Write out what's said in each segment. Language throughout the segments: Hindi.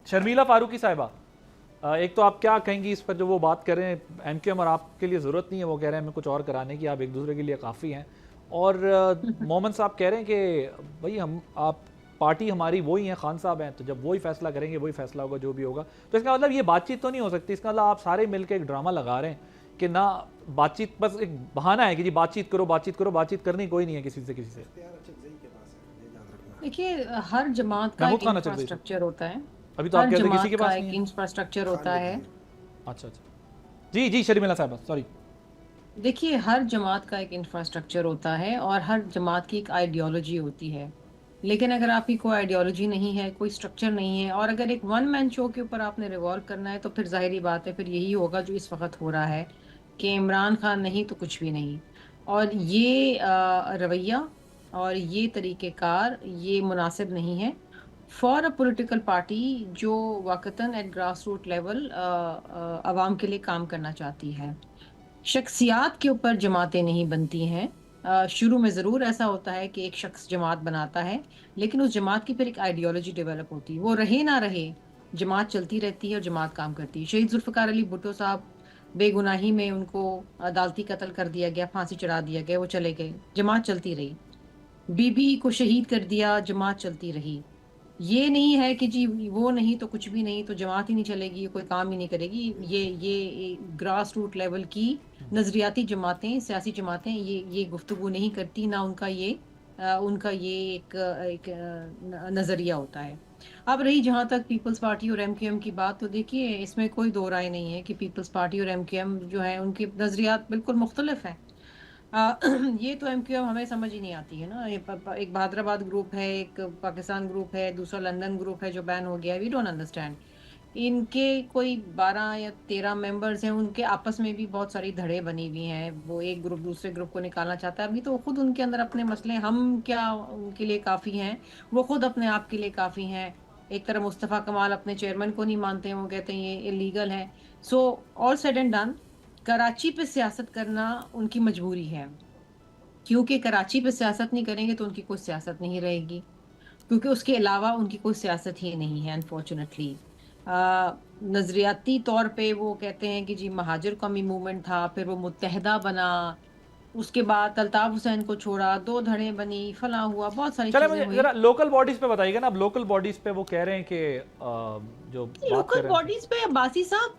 शर्मिला फारूकी साहिबा, एक तो आप क्या कहेंगी इस पर जो वो बात कर रहे हैं, एमक्यूएम और आपके लिए ज़रूरत नहीं है, वो कह रहे हैं हमें कुछ और कराने की, आप एक दूसरे के लिए काफ़ी हैं। और मोहम्मद साहब कह रहे हैं कि भाई हम आप पार्टी हमारी वही हैं, खान साहब हैं, तो जब वही फैसला करेंगे वही फैसला होगा जो भी होगा। तो इसका मतलब ये बातचीत तो नहीं हो सकती, इसका मतलब आप सारे मिलकर एक ड्रामा लगा रहे हैं कि ना बातचीत, बस एक बहाना है कि जी बातचीत करो बातचीत करो, बातचीत करनी कोई नहीं है किसी से किसी से। देखिए, हर जमात का महमूद एक खान अचरजई से, इंफ्रास्ट्रक्चर होता है। अभी तो आप हर कह रहे थे किसी जमात के का पास नहीं एक है। इंफ्रास्ट्रक्चर होता है। अच्छा अच्छा, जी जी शर्मिला साहब सॉरी। देखिए, हर जमात का एक इंफ्रास्ट्रक्चर होता है और हर जमात की एक आइडियोलॉजी होती है। लेकिन अगर आपकी कोई आइडियोलॉजी नहीं है, कोई स्ट्रक्चर नहीं है, और अगर एक वन मैन शो के ऊपर आपने रिवॉल्व करना है, तो फिर जाहिर बात है, फिर यही होगा जो इस वक्त हो रहा है कि इमरान खान नहीं तो कुछ भी नहीं। और ये रवैया और ये तरीक़ेकार ये मुनासिब नहीं है फॉर अ पॉलिटिकल पार्टी जो वाकतन एट ग्रास रूट लेवल अवाम के लिए काम करना चाहती है। शख्सियात के ऊपर जमातें नहीं बनती हैं। शुरू में ज़रूर ऐसा होता है कि एक शख्स जमात बनाता है, लेकिन उस जमात की फिर एक आइडियोलॉजी डेवलप होती है। वो रहे ना रहे, जमात चलती रहती है और जमात काम करती है। शहीद जुल्फ़िकार अली भुट्टो साहब बेगुनाही में उनको अदालती कत्ल कर दिया गया, फांसी चढ़ा दिया गया, वो चले गए, जमात चलती रही। बीबी को शहीद कर दिया, जमात चलती रही। ये नहीं है कि जी वो नहीं तो कुछ भी नहीं, तो जमात ही नहीं चलेगी, कोई काम ही नहीं करेगी। ये ग्रास रूट लेवल की नजरियाती जमातें, सियासी जमातें ये गुफ्तगू नहीं करती, ना उनका ये एक नजरिया होता है। अब रही जहां तक पीपल्स पार्टी और एमक्यूएम की बात, तो देखिए इसमें कोई दो राय नहीं है कि पीपल्स पार्टी और एमक्यूएम जो है उनके नजरियात बिल्कुल मुख्तलिफ हैं। अ, ये तो एमक्यूएम हमें समझ ही नहीं आती है ना। एक बहादराबाद ग्रुप है, एक पाकिस्तान ग्रुप है, दूसरा लंदन ग्रुप है जो बैन हो गया है। We don't understand. इनके कोई 12 या 13 मेंबर्स हैं, उनके आपस में भी बहुत सारी धड़े बनी हुई हैं। वो एक ग्रुप दूसरे ग्रुप को निकालना चाहता है। अभी तो खुद उनके अंदर अपने मसले, हम क्या उनके लिए काफ़ी हैं, वो खुद अपने आप के लिए काफ़ी हैं। एक तरफ मुस्तफ़ा कमाल अपने चेयरमैन को नहीं मानते हैं, वो कहते हैं ये इलीगल है। So all said and done, Karachi पे सियासत करना उनकी मजबूरी है, क्योंकि कराची पे सियासत नहीं करेंगे तो उनकी कोई सियासत नहीं रहेगी, क्योंकि उसके अलावा उनकी कोई सियासत ही नहीं है अनफॉर्चुनेटली। नजरियाती तौर पे वो कहते हैं कि जी महाजिर कौमी मूवमेंट था, फिर वो मुत्तहदा बना, उसके बाद अल्ताफ हुसैन को छोड़ा, दो धड़े बनी, फला हुआ, बहुत सारी चले चीजें मुझे हुई। जरा लोकल बॉडीज पे बताइएगा ना। अब लोकल बॉडीज पे वो कह रहे हैं कि जो बात कर लोकल रहे हैं। बॉडीज पे अब्बासी साहब,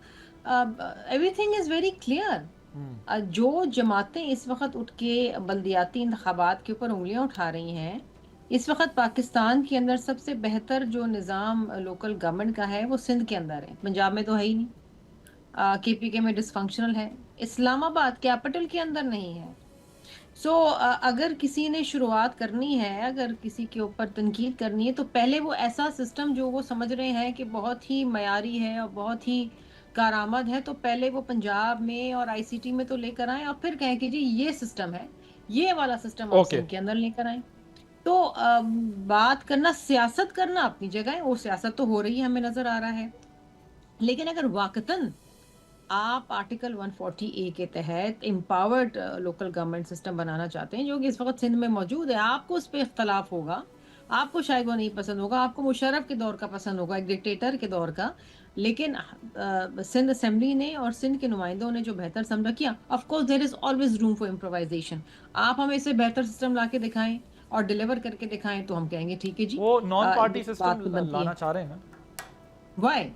एवरीथिंग इज वेरी क्लियर। जो जमातें इस वक्त उठ के बल्दियाती इंतखाबात के ऊपर उंगलियां उठा रही हैं, इस वक्त पाकिस्तान के अंदर सबसे बेहतर जो निज़ाम लोकल गवर्नमेंट का है वो सिंध के अंदर है, पंजाब में तो है ही नहीं। केपीके में डिसफंक्शनल है, इस्लामाबाद कैपिटल के अंदर नहीं है। सो अगर किसी ने शुरुआत करनी है, अगर किसी के ऊपर तनकीद करनी है, तो पहले वो ऐसा सिस्टम जो वो समझ रहे हैं कि बहुत ही मयारी है और बहुत ही कारआमद है, तो पहले वो पंजाब में और आईसीटी में तो लेकर आए, और फिर कहें कि जी ये सिस्टम है, ये वाला सिस्टम आप ओके। सिंध के अंदर लेकर आए। तो बात करना, सियासत करना अपनी जगह है, वो सियासत तो हो रही है, हमें नजर आ रहा है। लेकिन अगर वाकतन आप आर्टिकल 140 ए के तहत एम्पावर्ड लोकल गवर्नमेंट सिस्टम बनाना चाहते हैं, जो कि इस वक्त सिंध में मौजूद है, आपको उस पर इख्तलाफ होगा, आपको शायद वो नहीं पसंद होगा, आपको मुशर्रफ के दौर का पसंद होगा, एक डिक्टेटर के दौर का। लेकिन सिंध असेंबली ने और सिंध के नुमाइंदों ने जो बेहतर समझा किया। Of course there is always room for improvisation. आप हमें इससे बेहतर सिस्टम ला के दिखाएं और डिलीवर करके दिखाएं, तो हम कहेंगे ठीक है जी। वो नॉन पार्टी ये सिस्टम बात तो बनती लाना है। चाह रहे हैं ना। वाई?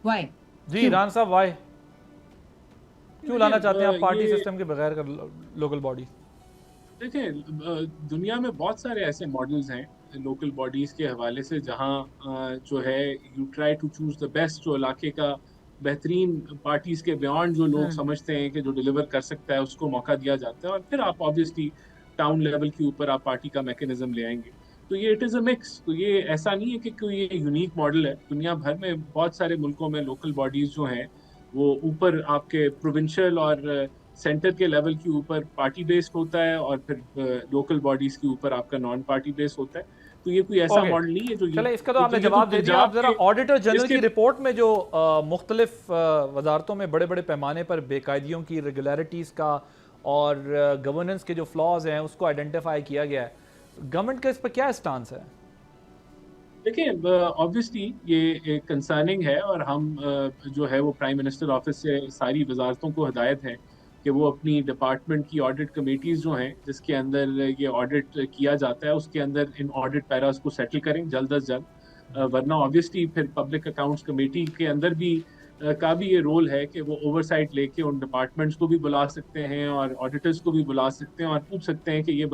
वाई? जी क्यों? रान साहब वाई, क्यों देखिए लाना चाहते हैं आप पार्टी ये सिस्टम के बगैर कर लोकल बॉडीज। देखिए दुनिया में बहुत सारे ऐसे मॉडल्स हैं लोकल बॉडीज के हवाले से, जहाँ जो है you try to choose the best, जो इलाके का बेहतरीन, पार्टीज के बियॉन्ड जो लोग हम्म। समझते हैं कि जो डिलीवर कर सकता है उसको मौका दिया जाता है, और फिर आप ऑब्वियसली टाउन लेवल के ऊपर आप पार्टी का मैकेनिज्म ले आएंगे। तो ये इट इज़ अ मिक्स। तो ये ऐसा नहीं है कि कोई ये यूनिक मॉडल है। दुनिया भर में बहुत सारे मुल्कों में लोकल बॉडीज जो हैं वो ऊपर आपके प्रोविंशियल और सेंटर के लेवल के ऊपर पार्टी बेस्ड होता है, और फिर लोकल बॉडीज के ऊपर आपका नॉन पार्टी बेस्ड होता है। तो ये कोई ऐसा ओके, मॉडल नहीं है जो चले इसका तो तो आपने ये तो जवाब दे दिया। आप पंजाब जरा के ऑडिटर जनरल इसके की रिपोर्ट में जो मुख्तलिफ वजारतों में बड़े बड़े पैमाने पर बेकायदियों की, रेगुलरिटीज़ का और गवर्नेंस के जो फ्लॉज हैं उसको आइडेंटिफाई किया गया है, गवर्नमेंट का इस पर क्या स्टांस है? देखिए, ऑब्वियसली ये कंसर्निंग है, और हम जो है वो प्राइम मिनिस्टर ऑफिस से सारी वजारतों को हिदायत है कि वो अपनी डिपार्टमेंट की ऑडिट कमेटीज़ जो हैं जिसके अंदर ये ऑडिट किया जाता है, उसके अंदर इन ऑडिट पैरास को सेटल करें जल्द अज जल्द। वरना ऑब्वियसली फिर पब्लिक अकाउंट्स कमेटी के अंदर भी का भी ये रोल है कि वो ओवरसाइट लेके उन डिपार्टमेंट्स को भी बुला सकते हैं और ऑडिटर्स को भी बुला सकते हैं और पूछ सकते हैं कि ये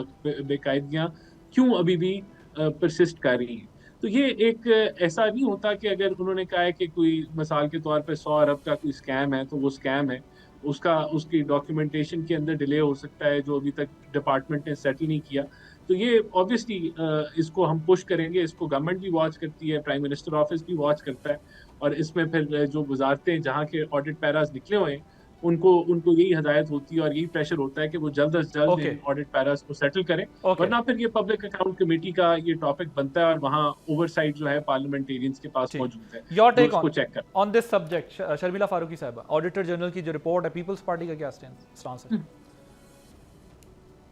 बेकायदगियाँ क्यों अभी भी परसिस्ट कर रही हैं। तो ये एक ऐसा नहीं होता कि अगर उन्होंने कहा है कि कोई मिसाल के तौर पे 100 अरब का कोई स्कैम है तो वो स्कैम है, उसकी डॉक्यूमेंटेशन के अंदर डिले हो सकता है जो अभी तक डिपार्टमेंट ने सेटल नहीं किया। तो ये ऑब्वियसली इसको हम पुश करेंगे, इसको गवर्नमेंट भी वॉच करती है, प्राइम मिनिस्टर ऑफिस भी वॉच करता है, और इसमें फिर जो वजारतें जहाँ के ऑडिट पैरास निकले हुए हैं उनको उनको यही हदायत होती है और यही प्रेशर होता है कि वो जल्द अज जल्द इन ऑडिट पैरास को सेटल करें, वरना फिर ये पब्लिक अकाउंट कमेटी का ये टॉपिक बनता है और वहाँ ओवरसाइट जो है पार्लियामेंटेरियंस के पास मौजूद है। योर टेक उसको चेक कर on this subject Sharmila Farooqui साहब, ऑडिटर जनरल की जो रिपोर्ट है, पीपल्स पार्टी का क्या स्टांस है?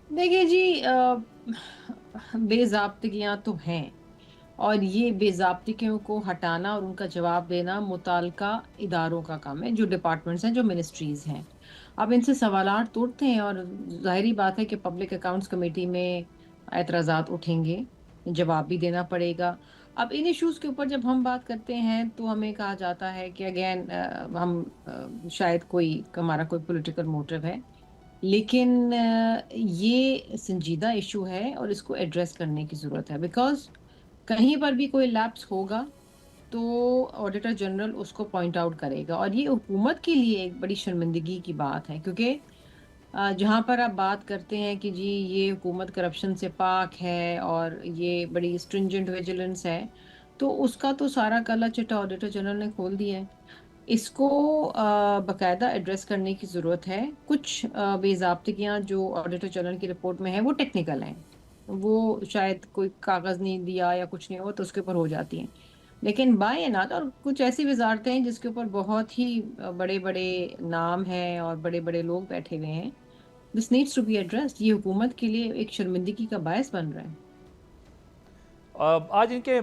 देखिए जी, बेज़ाब्तियाँ तो हैं, और ये बेज़ाब्तियों को हटाना और उनका जवाब देना मुताल्लिका इदारों का काम है, जो डिपार्टमेंट्स हैं, जो मिनिस्ट्रीज़ हैं। अब इनसे सवालात तो उठते हैं और ज़ाहिरी बात है कि पब्लिक अकाउंट्स कमेटी में एतराज़ात उठेंगे, जवाब भी देना पड़ेगा। अब इन इश्यूज़ के ऊपर जब हम बात करते हैं तो हमें कहा जाता है कि अगेन शायद हमारा कोई पॉलिटिकल मोटिव है, लेकिन ये संजीदा इशू है और इसको एड्रेस करने की ज़रूरत है, बिकॉज़ कहीं पर भी कोई लैप्स होगा तो ऑडिटर जनरल उसको पॉइंट आउट करेगा, और ये हुकूमत के लिए एक बड़ी शर्मिंदगी की बात है, क्योंकि जहाँ पर आप बात करते हैं कि जी ये हुकूमत करप्शन से पाक है और ये बड़ी स्ट्रिंजेंट विजिलेंस है, तो उसका तो सारा काला चिट्ठा ऑडिटर जनरल ने खोल दिया है। इसको बाकायदा एड्रेस करने की ज़रूरत है। कुछ बेज़ाब्तियाँ जो ऑडिटर जनरल की रिपोर्ट में है वो टेक्निकल हैं, वो शायद कोई कागज़ नहीं दिया या कुछ नहीं हुआ तो उसके ऊपर हो जाती हैं, लेकिन बाय एंड लार्ज और कुछ ऐसी वजारतें हैं जिसके ऊपर बहुत ही बड़े-बड़े नाम हैं और बड़े-बड़े लोग बैठे हुए हैं। This needs to be addressed. ये हुकूमत के लिए एक शर्मिंदगी का बायस बन रहा है। आज इनके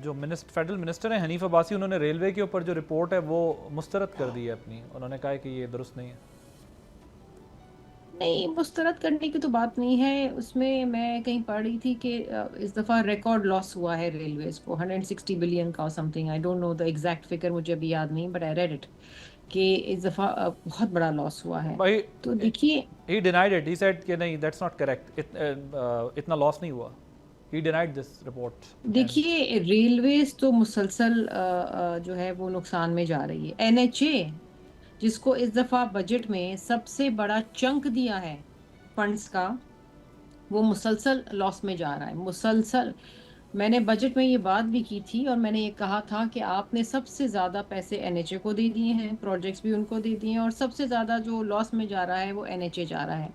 जो फेडरल मिनिस्टर हैं हनीफ अब्बासी, उन्होंने रेलवे के ऊपर जो रिपोर्ट है वो मुस्तरद कर दी है अपनी। उन्होंने कहा है कि ये दुरुस्त नहीं है। नहीं, मुस्तरद करने की तो बात नहीं है। उसमें मैं कहीं पढ़ रही थी कि इस दफ़ा रिकॉर्ड लॉस हुआ है रेलवेज को 160 बिलियन का something. I don't know the exact figure, मुझे अभी याद नहीं, बट आई रेड इट कि इस दफ़ा बहुत बड़ा लॉस हुआ है। भाई तो देखिए, he denied it. He said कि नहीं, that's not correct. इतना लॉस नहीं हुआ. He denied this report. देखिए रेलवेज तो मुसलसल जो है वो नुकसान में जा रही है। NHA जिसको इस दफ़ा बजट में सबसे बड़ा चंक दिया है फंड्स का, वो मुसलसल लॉस में जा रहा है, मुसलसल। मैंने बजट में ये बात भी की थी और मैंने ये कहा था कि आपने सबसे ज़्यादा पैसे NHA को दे दिए हैं, प्रोजेक्ट्स भी उनको दे दिए हैं, और सबसे ज़्यादा जो लॉस में जा रहा है वो NHA जा रहा है।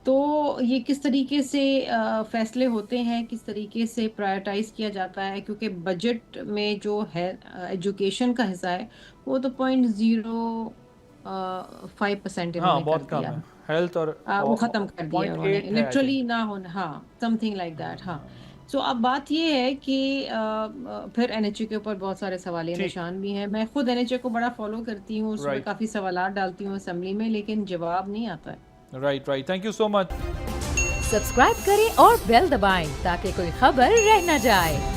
तो ये किस तरीके से फैसले होते हैं, किस तरीके से प्रायोरिटाइज किया जाता है, क्योंकि बजट में जो है एजुकेशन का हिस्सा है वो तो 0.05% इन्होंने कर दिया है। हेल्थ और वो ख़त्म कर दिया उन्होंने, लिटरली ना होना, हाँ, समथिंग लाइक दैट। हाँ, सो अब बात ये है कि फिर NHA के ऊपर बहुत सारे सवालिया निशान भी हैं। मैं खुद NHA को बड़ा फॉलो करती हूँ, उसमें काफ़ी सवालात डालती हूँ असेंबली में, लेकिन जवाब नहीं आता है। Right, thank you so much. Subscribe करें और बेल दबाएं ताकि कोई खबर रह न जाए।